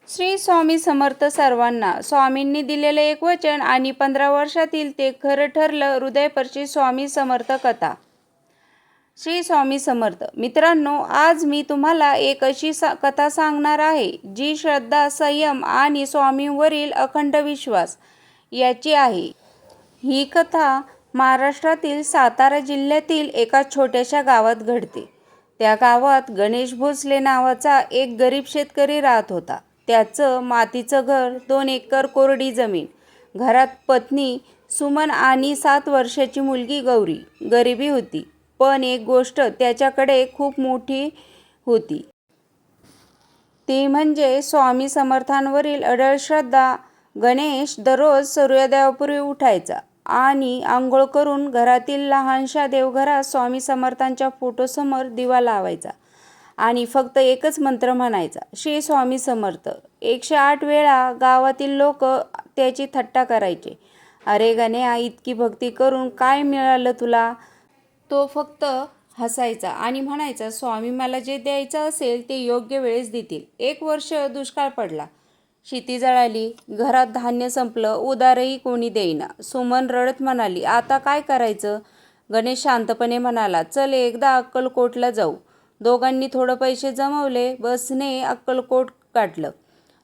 श्री स्वामी समर्थ सर्वांना. स्वामींनी दिलेले एक वचन आणि 15 वर्षातील ते खरं ठरलं. हृदयस्पर्शी स्वामी समर्थ कथा. श्री स्वामी समर्थ. मित्रांनो, आज मी तुम्हाला एक अशी कथा सांगणार आहे जी श्रद्धा, संयम आणि स्वामींवरील अखंड विश्वास याची आहे. ही कथा महाराष्ट्रातील सातारा जिल्ह्यातील एका छोट्याशा गावात घडते. त्या गावात गणेश भोसले नावाचा एक गरीब शेतकरी राहत होता. त्याचं मातीचं घर, 2 एकर कोरडी जमीन, घरात पत्नी सुमन आणि 7 वर्षाची मुलगी गौरी. गरिबी होती, पण एक गोष्ट त्याच्याकडे खूप मोठी होती. ती म्हणजे स्वामी समर्थांवरील अढळ श्रद्धा. गणेश दररोज सूर्योदयापूर्वी उठायचा आणि आंघोळ करून घरातील लहानशा देवघरात स्वामी समर्थांच्या फोटोसमोर दिवा लावायचा आणि फक्त एकच मंत्र म्हणायचा, श्री स्वामी समर्थ. 108 वेळा. गावातील लोक त्याची थट्टा करायचे. अरे गण्या, इतकी भक्ती करून काय मिळालं तुला? तो फक्त हसायचा आणि म्हणायचा, स्वामी मला जे द्यायचं असेल ते योग्य वेळेस देतील. 1 वर्ष दुष्काळ पडला, शेती जळाली, घरात धान्य संपलं, उधारही कोणी देईना. सुमन रडत म्हणाली, आता काय करायचं? गणेश शांतपणे म्हणाला, चल एकदा अक्कलकोटला जाऊ. दोघांनी थोडं पैसे जमवले. बसने अक्कलकोट गाठलं.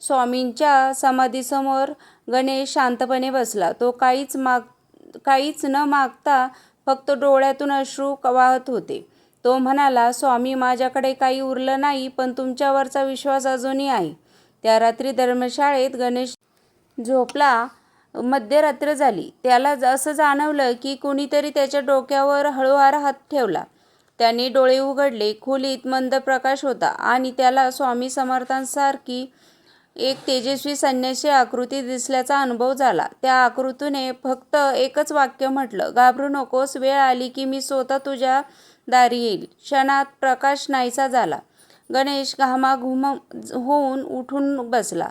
स्वामींच्या समाधीसमोर गणेश शांतपणे बसला. तो काहीच न मागता फक्त डोळ्यातून अश्रू वाहत होते. तो म्हणाला, स्वामी, माझ्याकडे काही उरलं नाही, पण तुमच्यावरचा विश्वास अजूनही आहे. त्या रात्री धर्मशाळेत गणेश झोपला. मध्यरात्र झाली. त्याला असं जाणवलं की कुणीतरी त्याच्या डोक्यावर हळूवार हात ठेवला. त्याने डोळे उघडले. खोलीत मंद प्रकाश होता आणि त्याला स्वामी समर्थांसारखी एक तेजस्वी संन्यासी आकृती दिसल्याचा अनुभव झाला. त्या आकृतीने फक्त एकच वाक्य म्हटलं, घाबरू नकोस, वेळ आली की मी स्वतः तुझ्या दारी येईल. क्षणात प्रकाश नाहीसा झाला. गणेश घामाघूम होऊन उठून बसला.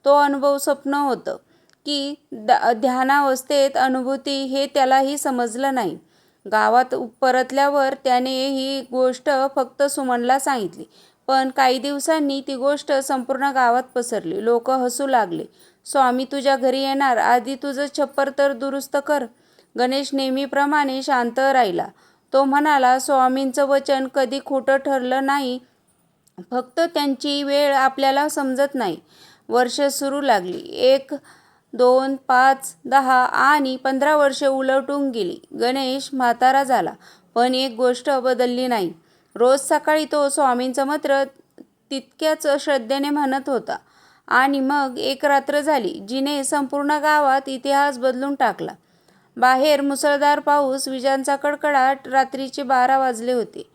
तो अनुभव स्वप्न होतं की ध्यानावस्थेत अनुभूती हे त्यालाही समजलं नाही. गावात परतल्यावर त्याने ही गोष्ट फक्त सुमनला सांगितली, पण काही दिवसांनी ती गोष्ट संपूर्ण गावात पसरली. लोक हसू लागले. स्वामी तुझ्या घरी येणार, आधी तुझं छप्पर तर दुरुस्त कर. गणेश नेहमीप्रमाणे शांत राहिला. तो म्हणाला, स्वामींचं वचन कधी खोटं ठरलं नाही, फक्त त्यांची वेळ आपल्याला समजत नाही. वर्ष सुरू लागली. 1, 2, 5, 10 आणि 15 वर्षे उलटून गेली. गणेश म्हातारा झाला, पण एक गोष्ट बदलली नाही. रोज सकाळी तो स्वामींचं मंत्र तितक्याच श्रद्धेने म्हणत होता. आणि मग एक रात्र झाली, जिने संपूर्ण गावात इतिहास बदलून टाकला. बाहेर मुसळधार पाऊस, विजांचा कडकडाट. रात्रीचे 12 वाजले होते.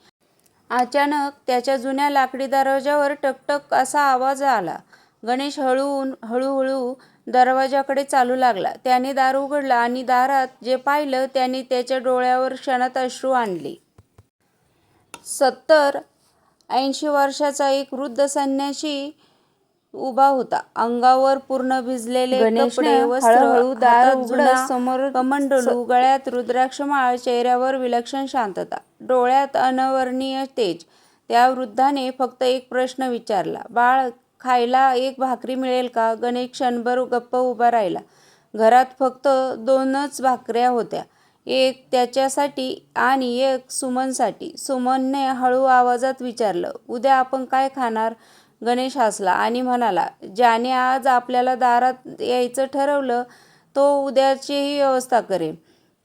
अचानक त्याच्या जुन्या लाकडी दरवाजावर टकटक असा आवाज आला. गणेश हळूहळू दरवाजाकडे चालू लागला. त्याने दार उघडलं आणि दारात जे पाहिलं त्याने त्याच्या डोळ्यावर क्षणात अश्रू आणले. 70-80 वर्षाचा एक वृद्ध संन्यासी उभा होता. अंगावर पूर्ण भिजलेले कपडे, हळूहळू दार उघडत समोर कमंडलू, गळ्यात रुद्राक्षमाळ, चेहऱ्यावर विलक्षण शांतता, डोळ्यात अनवर्णनीय तेज. त्या वृद्धाने फक्त एक प्रश्न विचारला, बाळ, खायला एक भाकरी मिळेल का? गणेश क्षणभर गप्प उभा राहिला. घरात फक्त 2च भाकऱ्या होत्या, एक त्याच्यासाठी आणि एक सुमनसाठी. सुमनने हळू आवाजात विचारलं, उद्या आपण काय खाणार? गणेश हसला आणि म्हणाला, ज्याने आज आपल्याला दारात यायचं ठरवलं तो उद्याचीही व्यवस्था करेल.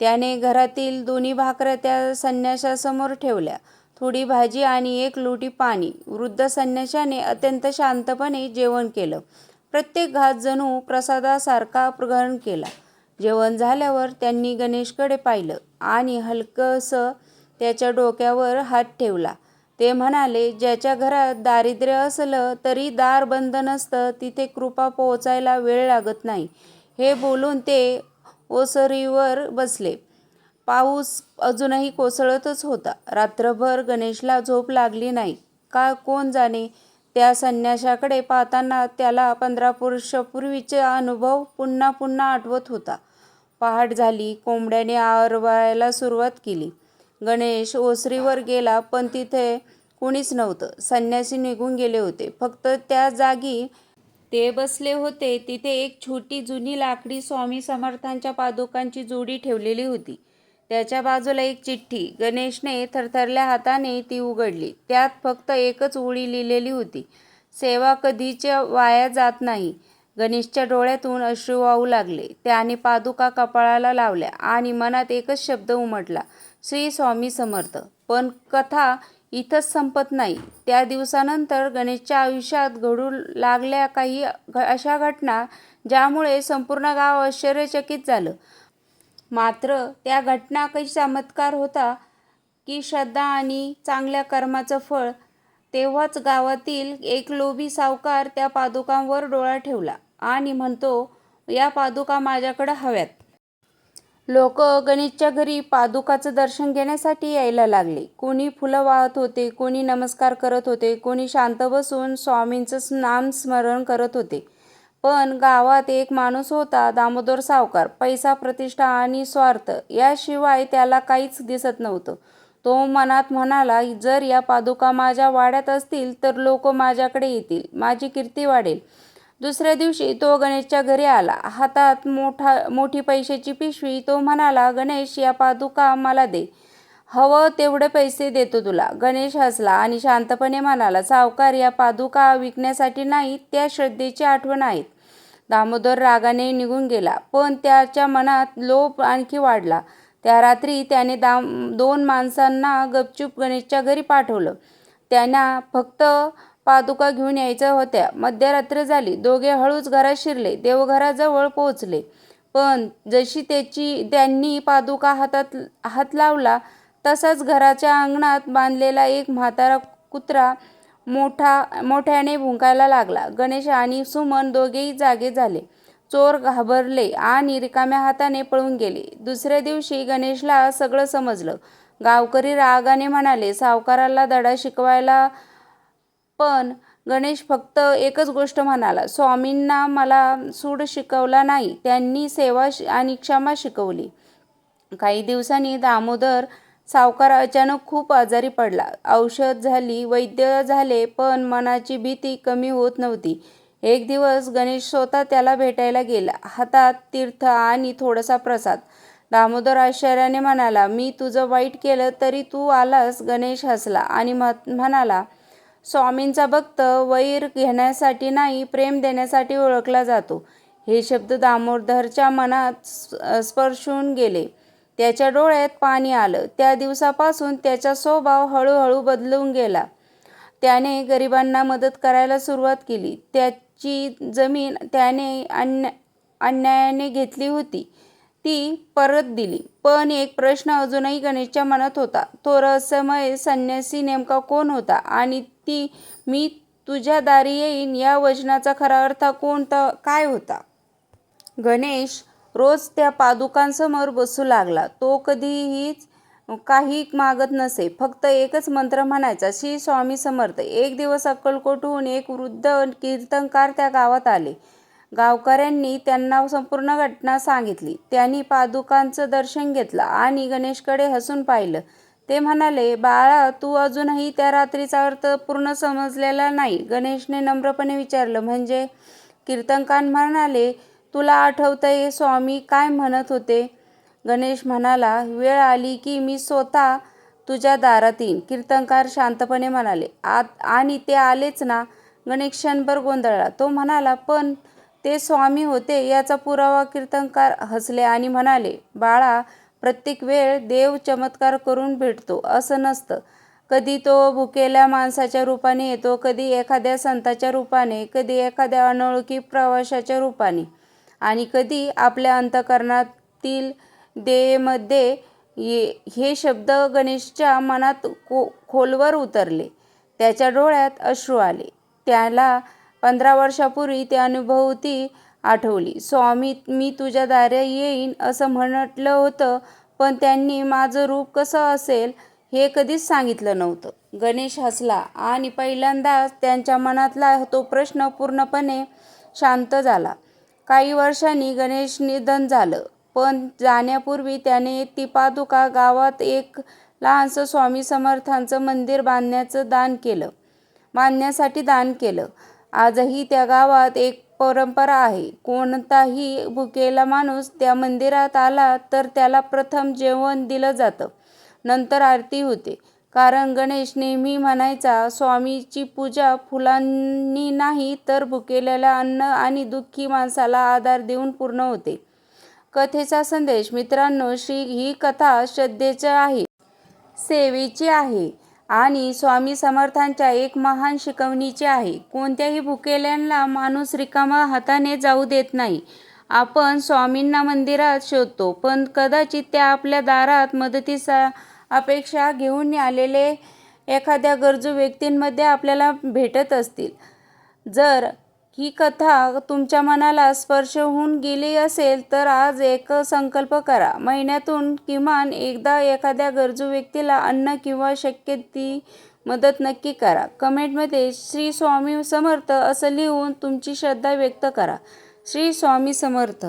त्याने घरातील 2 भाकऱ्या त्या संन्याशासमोर ठेवल्या, थोडी भाजी आणि 1 लोटी पाणी. वृद्ध संन्याशाने अत्यंत शांतपणे जेवण केलं. प्रत्येक घास जणू प्रसादासारखा ग्रहण केला. जेवण झाल्यावर त्यांनी गणेशकडे पाहिलं आणि हलकंसं त्याच्या डोक्यावर हात ठेवला. ते म्हणाले, ज्याच्या घरात दारिद्र्य असलं तरी दार बंद नसतं, तिथे कृपा पोहोचायला वेळ लागत नाही. हे बोलून ते ओसरीवर बसले. पाऊस अजूनही कोसळतच होता. रात्रभर गणेशला झोप लागली नाही. का कोण जाणे? त्या संन्याशाकडे पाहताना त्याला 15 वर्षापूर्वीचा अनुभव पुन्हा पुन्हा आठवत होता. पहाट झाली. कोंबड्याने आरवायला सुरुवात केली. गणेश ओसरीवर गेला, पण तिथे कुणीच नव्हतं. संन्यासी निघून गेले होते. फक्त त्या जागी ते बसले होते तिथे एक छोटी जुनी लाकडी स्वामी समर्थांच्या पादुकांची जोडी ठेवलेली होती. त्याच्या बाजूला एक चिठ्ठी. गणेशने थरथरल्या हाताने ती उघडली. त्यात फक्त एकच ओळी लिहिलेली होती, सेवा कधीच वाया जात नाही. गणेशच्या डोळ्यातून अश्रू वाहू लागले. त्याने पादुका कपाळाला लावल्या आणि मनात एकच शब्द उमटला, श्री स्वामी समर्थ. पण कथा इथंच संपत नाही. त्या दिवसानंतर गणेशच्या आयुष्यात घडू लागल्या काही अशा घटना ज्यामुळे संपूर्ण गाव आश्चर्यचकित झालं. मात्र त्या घटना काही चमत्कार होता की श्रद्धा आणि चांगल्या कर्माचं फळ? तेव्हाच गावातील एक लोभी सावकार त्या पादुकांवर डोळा ठेवला आणि म्हणतो, या पादुका माझ्याकडे हव्यात. लोक गणेशच्या घरी पादुकाचं दर्शन घेण्यासाठी यायला लागले. कोणी फुलं वाहत होते, कोणी नमस्कार करत होते, कोणी शांत बसून स्वामींचं नामस्मरण करत होते. पण गावात एक माणूस होता, दामोदर सावकार. पैसा, प्रतिष्ठा आणि स्वार्थ याशिवाय त्याला काहीच दिसत नव्हतं. तो मनात म्हणाला, जर या पादुका माझ्या वाड्यात असतील तर लोक माझ्याकडे येतील, माझी कीर्ती वाढेल. दुसऱ्या दिवशी तो गणेशच्या घरी आला, हातात मोठी पैशाची पिशवी. तो म्हणाला, गणेश, या पादुका मला दे, हवं तेवढे पैसे देतो तुला. गणेश हसला आणि शांतपणे म्हणाला, सावकार, या पादुका विकण्यासाठी नाहीत, त्या श्रद्धेची आठवण आहेत. दामोदर रागाने निघून गेला, पण त्याच्या मनात लोभ आणखी वाढला. त्या रात्री त्याने 2 माणसांना गपचूप गणेशच्या घरी पाठवलं. त्यांना फक्त पादुका घेऊन यायच्या होत्या. मध्यरात्र झाली. दोघे हळूच घरात शिरले. देवघराजवळ पोहोचले. पण जशी त्यांनी पादुका हात लावला तसाच घराच्या अंगणात बांधलेला एक म्हातारा कुत्रा मोठ्याने भुंकायला लागला. गणेश आणि सुमन दोघेही जागे झाले. चोर घाबरले आणि रिकाम्या हाताने पळून गेले. दुसऱ्या दिवशी गणेशला सगळं समजलं. गावकरी रागाने म्हणाले, सावकाराला धडा शिकवायला. पण गणेश फक्त एकच गोष्ट म्हणाला, स्वामींना मला सूड शिकवला नाही, त्यांनी सेवा आणि क्षमा शिकवली. काही दिवसांनी दामोदर सावकार अचानक खूप आजारी पडला. औषध झाली, वैद्य झाले, पण मनाची भीती कमी होत नव्हती. एक दिवस गणेश स्वतः त्याला भेटायला गेला, हातात तीर्थ आणि थोडासा प्रसाद. दामोदर आश्चर्याने म्हणाला, मी तुझं वाईट केलं तरी तू आलास? गणेश हसला आणि म्हणाला, स्वामींचा भक्त वैर घेण्यासाठी नाही, प्रेम देण्यासाठी ओळखला जातो. हे शब्द दामोदरच्या मनात स्पर्शून गेले. त्याच्या डोळ्यात पाणी आलं. त्या दिवसापासून त्याचा स्वभाव हळूहळू बदलून गेला. त्याने गरिबांना मदत करायला सुरुवात केली. त्याची जमीन त्याने अन्यायाने घेतली होती ती परत दिली. पण एक प्रश्न अजूनही गणेशच्या मनात होता, तो रहस्यमय संन्यासी नेमका कोण होता आणि मी तुझ्या दारी येईन या वचनाचा खरा अर्थ काय होता? गणेश रोज त्या पादुकांसमोर बसू लागला. तो कधीही काही मागत नसे, फक्त एकच मंत्र म्हणायचा, श्री स्वामी समर्थ. एक दिवस अक्कलकोटहून एक वृद्ध कीर्तनकार त्या गावात आले. गावकऱ्यांनी त्यांना संपूर्ण घटना सांगितली. त्यांनी पादुकांचं दर्शन घेतलं आणि गणेशकडे हसून पाहिलं. ते म्हणाले, बाळा, तू अजूनही त्या रात्रीचा अर्थ पूर्ण समजलेला नाही. गणेशने नम्रपणे विचारलं, म्हणजे? कीर्तनकार म्हणाले, तुला आठवतंय स्वामी काय म्हणत होते? गणेश म्हणाला, वेळ आली की मी स्वतः तुझ्या दारात येईन. कीर्तनकार शांतपणे म्हणाले, आणि ते आलेच ना? गणेश क्षणभर गोंधळला. तो म्हणाला, पण ते स्वामी होते याचा पुरावा? कीर्तनकार हसले आणि म्हणाले, बाळा, प्रत्येक वेळ देव चमत्कार करून भेटतो असं नसतं. कधी तो भुकेल्या माणसाच्या रूपाने येतो, कधी एखाद्या संताच्या रूपाने, कधी एखाद्या अनोळखी प्रवाशाच्या रूपाने, आणि कधी आपल्या अंतःकरणातील देमध्ये. हे शब्द गणेशच्या मनात खोलवर उतरले. त्याच्या डोळ्यात अश्रू आले. त्याला 15 वर्षापूर्वी ती अनुभूती आठवली. स्वामी, मी तुझ्या दारी येईन असं म्हटलं होतं, पण त्यांनी माझं रूप कसं असेल हे कधीच सांगितलं नव्हतं. गणेश हसला आणि पहिल्यांदाच त्यांच्या मनातला तो प्रश्न पूर्णपणे शांत झाला. काही वर्षांनी गणेश निधन झालं, पण जाण्यापूर्वी त्याने ती पादुका गावात एक लहानसं स्वामी समर्थांचं मंदिर बांधण्यासाठी दान केलं. आजही त्या गावात एक परंपरा आहे. कोणताही भुकेला माणूस त्या मंदिरात आला तर त्याला प्रथम जेवण दिलं जातं, नंतर आरती होते. कारण गणेश नेहमी म्हणायचा, स्वामीची पूजा फुलांनी नाही तर भुकेलेल्या अन्न आणि दुःखी माणसाला आधार देऊन पूर्ण होते. कथेचा संदेश. मित्रांनो, ही कथा श्रद्धेची आहे, सेवेची आहे आणि स्वामी समर्थांच्या एक महान शिकवणीची आहे. कोणत्याही भुकेल्याला माणूस रिकामा हाताने जाऊ देत नाही. आपण स्वामींना मंदिरात शोधतो, पण कदाचित त्या आपल्या दारात मदतीचा अपेक्षा घेऊन आलेले एखाद्या गरजू व्यक्तींमध्ये आपल्याला भेटत असतील. जर ही कथा तुमच्या मनाला स्पर्श होऊन गेली असेल तर आज एक संकल्प करा. महिन्यातून किमान एकदा एखाद्या गरजू व्यक्तीला अन्न किंवा शक्य ती मदत नक्की करा. कमेंटमध्ये श्री स्वामी समर्थ असं लिहून तुमची श्रद्धा व्यक्त करा. श्री स्वामी समर्थ.